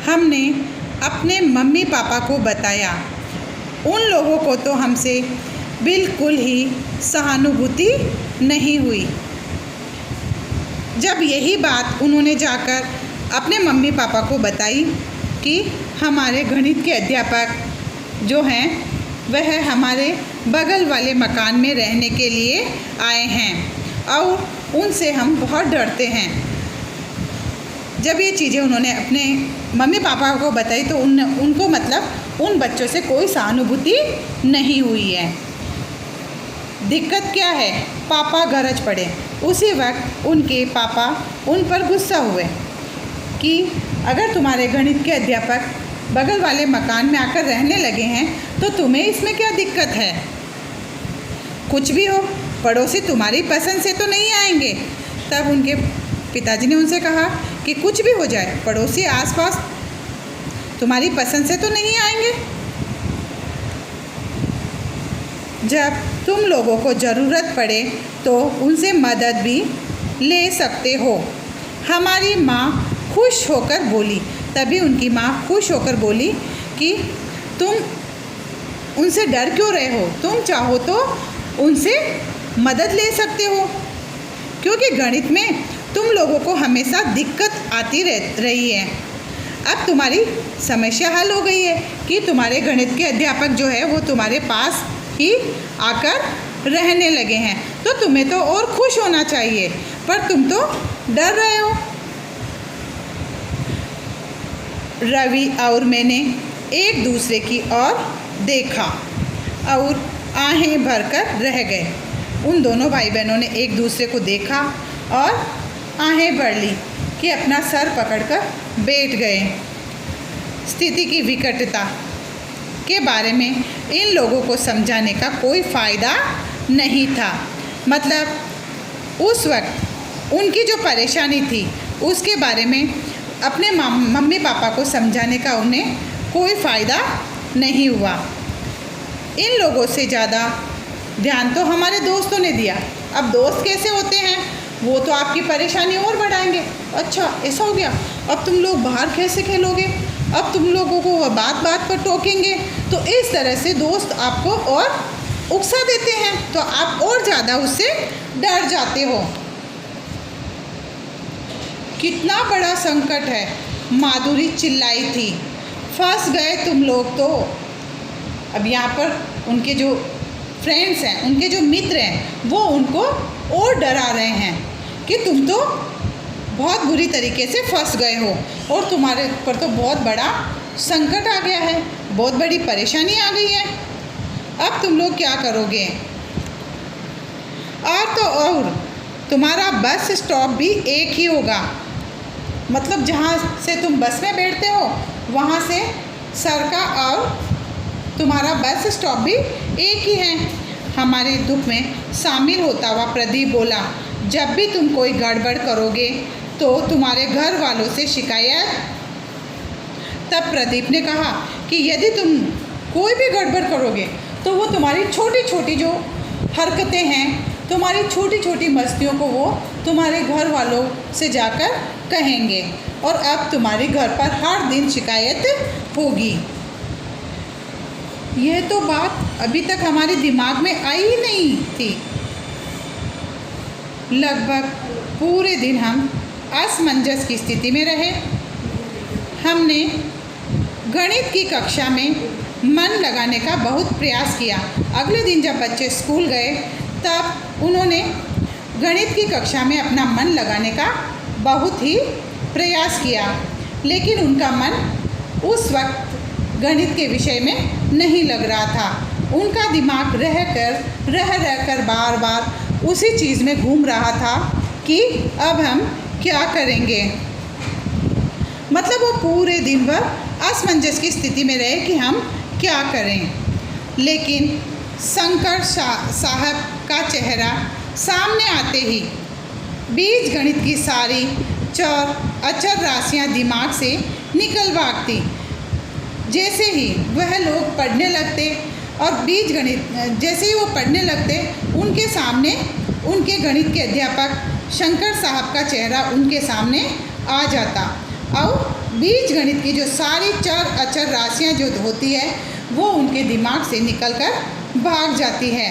हमने अपने mummy papa को बताया। उन लोगों को तो हमसे बिल्कुल ही सहानुभूति नहीं हुई। जब यही बात उन्होंने जाकर अपने मम्मी पापा को बताई कि हमारे गणित के अध्यापक जो हैं वह हमारे बगल वाले मकान में रहने के लिए आए हैं और उनसे हम बहुत डरते हैं। जब ये चीज़ें उन्होंने अपने मम्मी पापा को बताई तो उनको मतलब उन बच्चों से कोई सहानुभूति नहीं हुई है। दिक्कत क्या है, पापा गरज पड़े। उसी वक्त उनके पापा उन पर गुस्सा हुए कि अगर तुम्हारे गणित के अध्यापक बगल वाले मकान में आकर रहने लगे हैं तो तुम्हें इसमें क्या दिक्कत है। कुछ भी हो, पड़ोसी तुम्हारी पसंद से तो नहीं आएंगे। तब उनके पिताजी ने उनसे कहा कि कुछ भी हो जाए, पड़ोसी आसपास तुम्हारी पसंद से तो नहीं आएंगे। जब तुम लोगों को ज़रूरत पड़े तो उनसे मदद भी ले सकते हो। हमारी माँ खुश होकर बोली। तभी उनकी माँ खुश होकर बोली कि तुम उनसे डर क्यों रहे हो, तुम चाहो तो उनसे मदद ले सकते हो, क्योंकि गणित में तुम लोगों को हमेशा दिक्कत आती रही है। अब तुम्हारी समस्या हल हो गई है कि तुम्हारे गणित के अध्यापक जो है वो तुम्हारे पास ही आकर रहने लगे हैं, तो तुम्हें तो और खुश होना चाहिए, पर तुम तो डर रहे हो। रवि और मैंने एक दूसरे की ओर देखा और आहें भरकर रह गए। उन दोनों भाई बहनों ने एक दूसरे को देखा और आहें भर ली कि अपना सर पकड़कर बैठ गए। स्थिति की विकटता के बारे में इन लोगों को समझाने का कोई फ़ायदा नहीं था। मतलब उस वक्त उनकी जो परेशानी थी उसके बारे में अपने मम्मी पापा को समझाने का उन्हें कोई फ़ायदा नहीं हुआ। इन लोगों से ज़्यादा ध्यान तो हमारे दोस्तों ने दिया। अब दोस्त कैसे होते हैं, वो तो आपकी परेशानी और बढ़ाएंगे। अच्छा ऐसा हो गया, अब तुम लोग बाहर कैसे खेलोगे, अब तुम लोगों को वह बात बात पर टोकेंगे। तो इस तरह से दोस्त आपको और उकसा देते हैं, तो आप और ज़्यादा उससे डर जाते हो। कितना बड़ा संकट है, माधुरी चिल्लाई थी। फंस गए तुम लोग तो। अब यहाँ पर उनके जो फ्रेंड्स हैं, उनके जो मित्र हैं, वो उनको और डरा रहे हैं कि तुम तो बहुत बुरी तरीके से फंस गए हो और तुम्हारे ऊपर तो बहुत बड़ा संकट आ गया है, बहुत बड़ी परेशानी आ गई है। अब तुम लोग क्या करोगे। और तो और तुम्हारा बस स्टॉप भी एक ही होगा। मतलब जहाँ से तुम बस में बैठते हो वहाँ से सर का और तुम्हारा बस स्टॉप भी एक ही है। हमारे दुख में शामिल होता हुआ प्रदीप बोला, जब भी तुम कोई गड़बड़ करोगे तो तुम्हारे घर वालों से शिकायत। तब प्रदीप ने कहा कि यदि तुम कोई भी गड़बड़ करोगे तो वो तुम्हारी छोटी छोटी जो हरकतें हैं, तुम्हारी छोटी छोटी मस्तियों को वो तुम्हारे घर वालों से जाकर कहेंगे और अब तुम्हारे घर पर हर दिन शिकायत होगी। यह तो बात अभी तक हमारे दिमाग में आई ही नहीं थी। लगभग पूरे दिन हम असमंजस की स्थिति में रहे। हमने गणित की कक्षा में मन लगाने का बहुत प्रयास किया। अगले दिन जब बच्चे स्कूल गए तब उन्होंने गणित की कक्षा में अपना मन लगाने का बहुत ही प्रयास किया, लेकिन उनका मन उस वक्त गणित के विषय में नहीं लग रहा था। उनका दिमाग रह कर बार बार उसी चीज़ में घूम रहा था कि अब हम क्या करेंगे। मतलब वो पूरे दिन भर असमंजस की स्थिति में रहे कि हम क्या करें। लेकिन शंकर साहब का चेहरा सामने आते ही बीज गणित की सारी चर अचर राशियाँ दिमाग से निकल भागती। जैसे ही वह लोग पढ़ने लगते और बीज गणित जैसे ही वो पढ़ने लगते, उनके सामने उनके गणित के अध्यापक शंकर साहब का चेहरा उनके सामने आ जाता और बीजगणित की जो सारी चर अचर राशियाँ जो होती है वो उनके दिमाग से निकलकर भाग जाती है।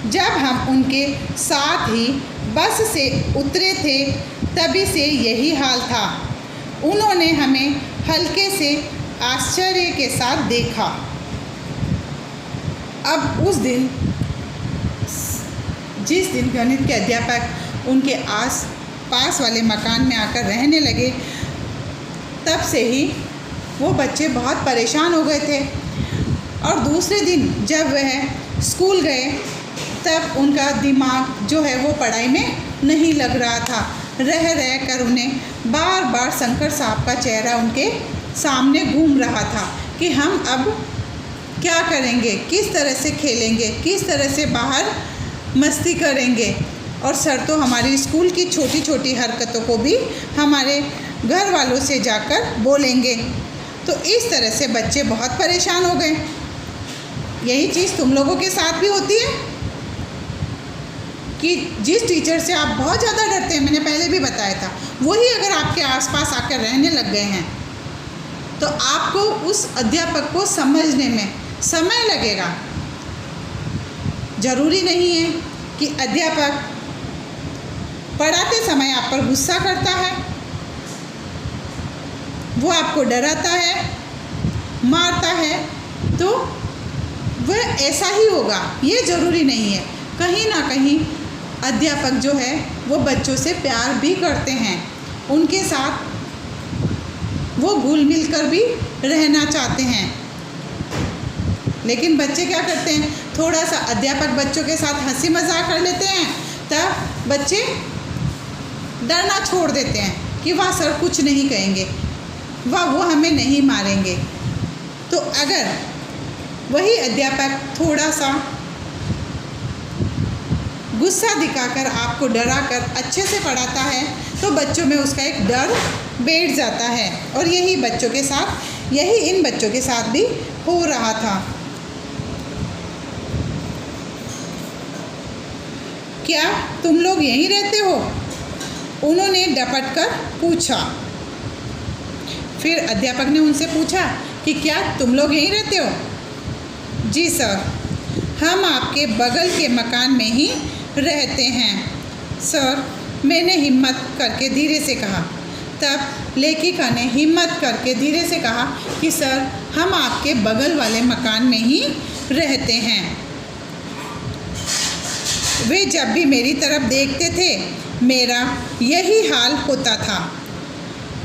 जब हम उनके साथ ही बस से उतरे थे तभी से यही हाल था। उन्होंने हमें हल्के से आश्चर्य के साथ देखा। अब उस दिन, जिस दिन गणित के अध्यापक उनके आस पास वाले मकान में आकर रहने लगे, तब से ही वो बच्चे बहुत परेशान हो गए थे। और दूसरे दिन जब वह स्कूल गए तब उनका दिमाग जो है वो पढ़ाई में नहीं लग रहा था। रह रह कर उन्हें बार बार शंकर साहब का चेहरा उनके सामने घूम रहा था कि हम अब क्या करेंगे, किस तरह से खेलेंगे, किस तरह से बाहर मस्ती करेंगे। और सर तो हमारी स्कूल की छोटी छोटी हरकतों को भी हमारे घर वालों से जाकर बोलेंगे। तो इस तरह से बच्चे बहुत परेशान हो गए। यही चीज़ तुम लोगों के साथ भी होती है कि जिस टीचर से आप बहुत ज़्यादा डरते हैं, मैंने पहले भी बताया था, वही अगर आपके आसपास आकर रहने लग गए हैं तो आपको उस अध्यापक को समझने में समय लगेगा। ज़रूरी नहीं है कि अध्यापक पढ़ाते समय आप पर गुस्सा करता है, वो आपको डराता है, मारता है, तो वह ऐसा ही होगा, ये ज़रूरी नहीं है। कहीं ना कहीं अध्यापक जो है वो बच्चों से प्यार भी करते हैं, उनके साथ वो घुल मिल कर भी रहना चाहते हैं। लेकिन बच्चे क्या करते हैं, थोड़ा सा अध्यापक बच्चों के साथ हंसी मजाक कर लेते हैं, तब बच्चे डरना छोड़ देते हैं कि वाह सर कुछ नहीं कहेंगे, वाह वो हमें नहीं मारेंगे। तो अगर वही अध्यापक थोड़ा सा गुस्सा दिखाकर आपको डराकर अच्छे से पढ़ाता है तो बच्चों में उसका एक डर बैठ जाता है। और यही इन बच्चों के साथ भी हो रहा था। क्या तुम लोग यहीं रहते हो? उन्होंने डपट कर पूछा। फिर अध्यापक ने उनसे पूछा कि क्या तुम लोग यहीं रहते हो? जी सर, हम आपके बगल के मकान में ही रहते हैं सर, मैंने हिम्मत करके धीरे से कहा। तब लेखिका ने हिम्मत करके धीरे से कहा कि सर हम आपके बगल वाले मकान में ही रहते हैं। वे जब भी मेरी तरफ देखते थे मेरा यही हाल होता था।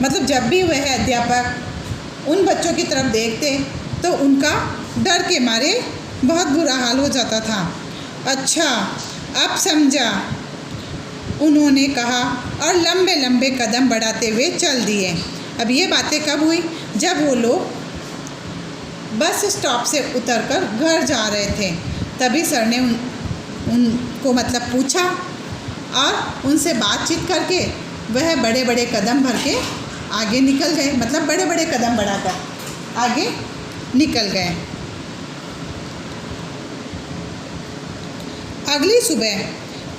मतलब जब भी वह अध्यापक उन बच्चों की तरफ देखते तो उनका डर के मारे बहुत बुरा हाल हो जाता था। अच्छा, अब समझा, उन्होंने कहा और लंबे लंबे कदम बढ़ाते हुए चल दिए। अब ये बातें कब हुई? जब वो लोग बस स्टॉप से उतरकर घर जा रहे थे। तभी सर ने उनको मतलब पूछा और उनसे बातचीत करके वह बड़े बड़े कदम भर के आगे निकल गए। मतलब बड़े बड़े कदम बढ़ाकर आगे निकल गए। अगली सुबह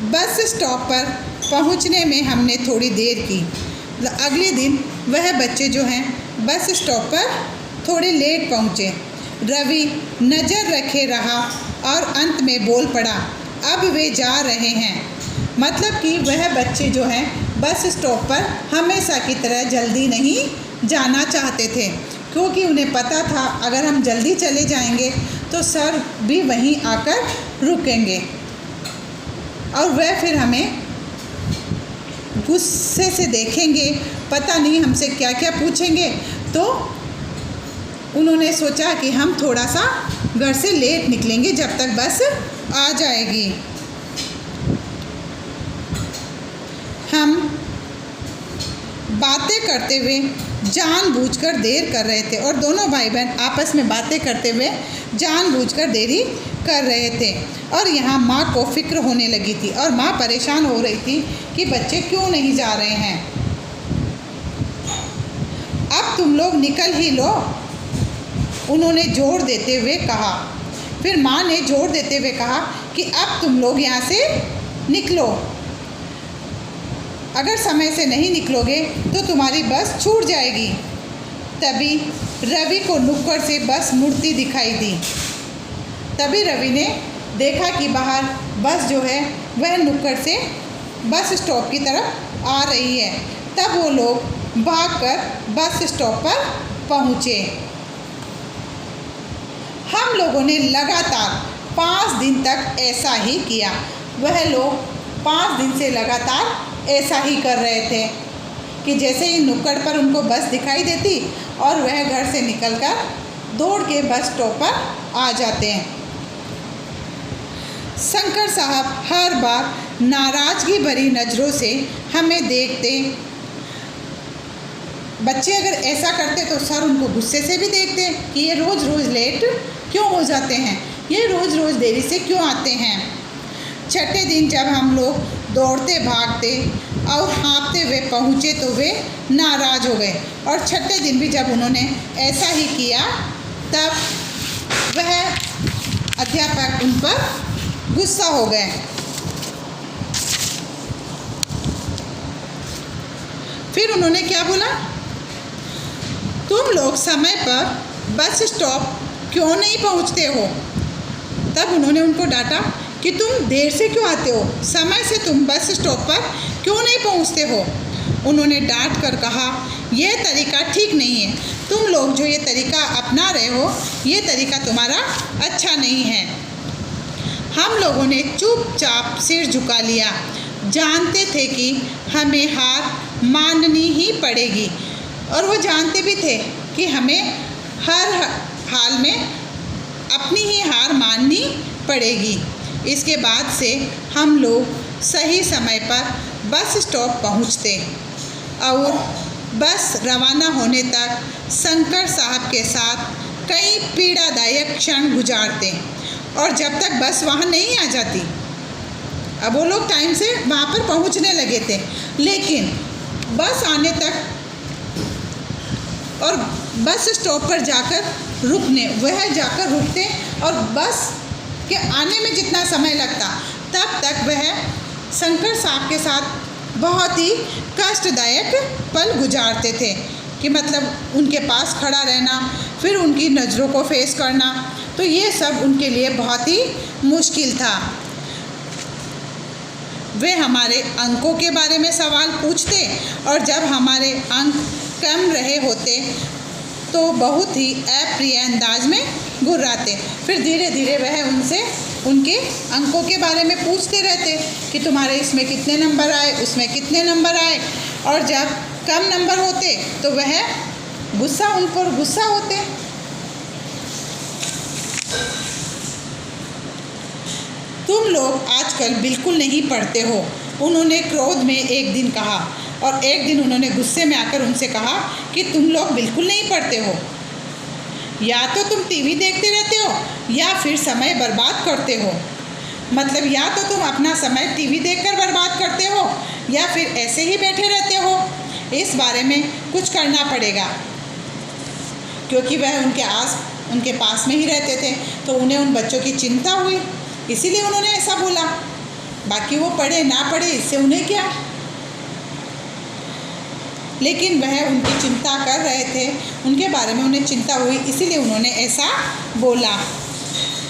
बस स्टॉप पर पहुंचने में हमने थोड़ी देर की। अगले दिन वह बच्चे जो हैं बस स्टॉप पर थोड़े लेट पहुंचे। रवि नज़र रखे रहा और अंत में बोल पड़ा, अब वे जा रहे हैं। मतलब कि वह बच्चे जो हैं बस स्टॉप पर हमेशा की तरह जल्दी नहीं जाना चाहते थे, क्योंकि उन्हें पता था अगर हम जल्दी चले जाएंगे तो सर भी वहीं आकर रुकेंगे और वह फिर हमें गुस्से से देखेंगे, पता नहीं हमसे क्या क्या पूछेंगे। तो उन्होंने सोचा कि हम थोड़ा सा घर से लेट निकलेंगे जब तक बस आ जाएगी। हम बातें करते हुए जानबूझकर देर कर रहे थे और दोनों भाई बहन आपस में बातें करते हुए जानबूझकर देरी कर रहे थे। और यहाँ माँ को फिक्र होने लगी थी और माँ परेशान हो रही थी कि बच्चे क्यों नहीं जा रहे हैं। अब तुम लोग निकल ही लो, उन्होंने जोर देते हुए कहा। फिर माँ ने जोर देते हुए कहा कि अब तुम लोग यहाँ से निकलो। अगर समय से नहीं निकलोगे तो तुम्हारी बस छूट जाएगी। तभी रवि को नुक्कड़ से बस मुड़ती दिखाई दी। तभी रवि ने देखा कि बाहर बस जो है वह नुक्कड़ से बस स्टॉप की तरफ आ रही है। तब वो लोग भागकर बस स्टॉप पर पहुँचे। हम लोगों ने लगातार 5 दिन तक ऐसा ही किया। वह लोग 5 दिन से लगातार ऐसा ही कर रहे थे कि जैसे ही नुक्कड़ पर उनको बस दिखाई देती और वह घर से निकलकर दौड़ के बस स्टॉप पर आ जाते हैं। शंकर साहब हर बार नाराज़गी भरी नज़रों से हमें देखते। बच्चे अगर ऐसा करते तो सर उनको गुस्से से भी देखते कि ये रोज़ रोज़ लेट क्यों हो जाते हैं, ये रोज़ रोज़ देरी से क्यों आते हैं। छठे दिन जब हम लोग दौड़ते भागते और हाँफते हुए पहुँचे तो वे नाराज़ हो गए। और छठे दिन भी जब उन्होंने ऐसा ही किया तब वह अध्यापक उन पर गुस्सा हो गए। फिर उन्होंने क्या बोला, तुम लोग समय पर बस स्टॉप क्यों नहीं पहुंचते हो। तब उन्होंने उनको डांटा कि तुम देर से क्यों आते हो, समय से तुम बस स्टॉप पर क्यों नहीं पहुंचते हो। उन्होंने डांट कर कहा, यह तरीका ठीक नहीं है, तुम लोग जो ये तरीका अपना रहे हो ये तरीका तुम्हारा अच्छा नहीं है। हम लोगों ने चुपचाप सिर झुका लिया। जानते थे कि हमें हार माननी ही पड़ेगी और वो जानते भी थे कि हमें हर हाल में अपनी ही हार माननी पड़ेगी। इसके बाद से हम लोग सही समय पर बस स्टॉप पहुंचते और बस रवाना होने तक शंकर साहब के साथ कई पीड़ादायक क्षण गुजारते और जब तक बस वहाँ नहीं आ जाती। अब वो लोग टाइम से वहाँ पर पहुँचने लगे थे, लेकिन बस आने तक और बस स्टॉप पर जाकर रुकते और बस के आने में जितना समय लगता तब तक वह शंकर साहब के साथ बहुत ही कष्टदायक पल गुजारते थे कि मतलब उनके पास खड़ा रहना, फिर उनकी नज़रों को फेस करना, तो ये सब उनके लिए बहुत ही मुश्किल था। वे हमारे अंकों के बारे में सवाल पूछते और जब हमारे अंक कम रहे होते तो बहुत ही अप्रिय अंदाज में घुर्राते। फिर धीरे धीरे वह उनसे उनके अंकों के बारे में पूछते रहते कि तुम्हारे इसमें कितने नंबर आए, उसमें कितने नंबर आए। और जब कम नंबर होते तो वह उन पर गुस्सा होते। तुम लोग आजकल बिल्कुल नहीं पढ़ते हो, उन्होंने क्रोध में एक दिन कहा। और एक दिन उन्होंने गुस्से में आकर उनसे कहा कि तुम लोग बिल्कुल नहीं पढ़ते हो, या तो तुम टीवी देखते रहते हो या फिर समय बर्बाद करते हो। मतलब या तो तुम अपना समय टीवी देखकर बर्बाद करते हो या फिर ऐसे ही बैठे रहते हो। इस बारे में कुछ करना पड़ेगा, क्योंकि वह उनके पास में ही रहते थे तो उन्हें उन बच्चों की चिंता हुई, इसीलिए उन्होंने ऐसा बोला। बाकी वो पढ़े ना पढ़े इससे उन्हें क्या, लेकिन वह उनकी चिंता कर रहे थे, उनके बारे में उन्हें चिंता हुई, इसीलिए उन्होंने ऐसा बोला।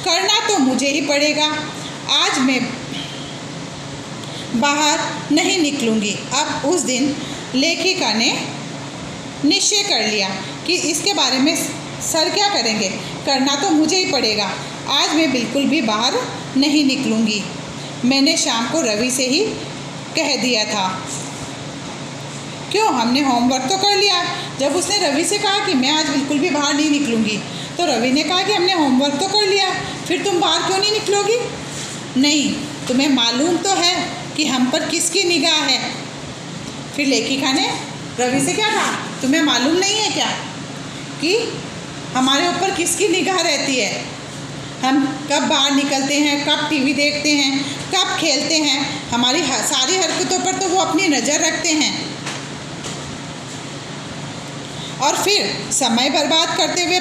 करना तो मुझे ही पड़ेगा, आज मैं बाहर नहीं निकलूँगी। अब उस दिन लेखिका ने निश्चय कर लिया कि इसके बारे में सर क्या करेंगे, करना तो मुझे ही पड़ेगा, आज मैं बिल्कुल भी बाहर नहीं निकलूँगी। मैंने शाम को रवि से ही कह दिया था। क्यों, हमने होमवर्क तो कर लिया। जब उसने रवि से कहा कि मैं आज बिल्कुल भी बाहर नहीं निकलूँगी तो रवि ने कहा कि हमने होमवर्क तो कर लिया, फिर तुम बाहर क्यों नहीं निकलोगी। नहीं, तुम्हें मालूम तो है कि हम पर किसकी निगाह है। फिर लेखिका ने रवि से क्या कहा, तुम्हें मालूम नहीं है क्या कि हमारे ऊपर किसकी निगाह रहती है। हम कब बाहर निकलते हैं, कब टीवी देखते हैं, कब खेलते हैं, हमारी सारी हरकतों पर तो वो अपनी नज़र रखते हैं। और फिर समय बर्बाद करते हुए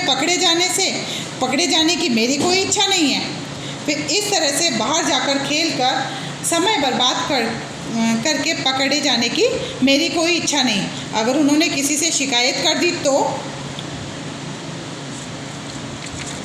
पकड़े जाने की मेरी कोई इच्छा नहीं है। फिर इस तरह से बाहर जाकर खेल कर समय बर्बाद करके पकड़े जाने की मेरी कोई इच्छा नहीं। अगर उन्होंने किसी से शिकायत कर दी तो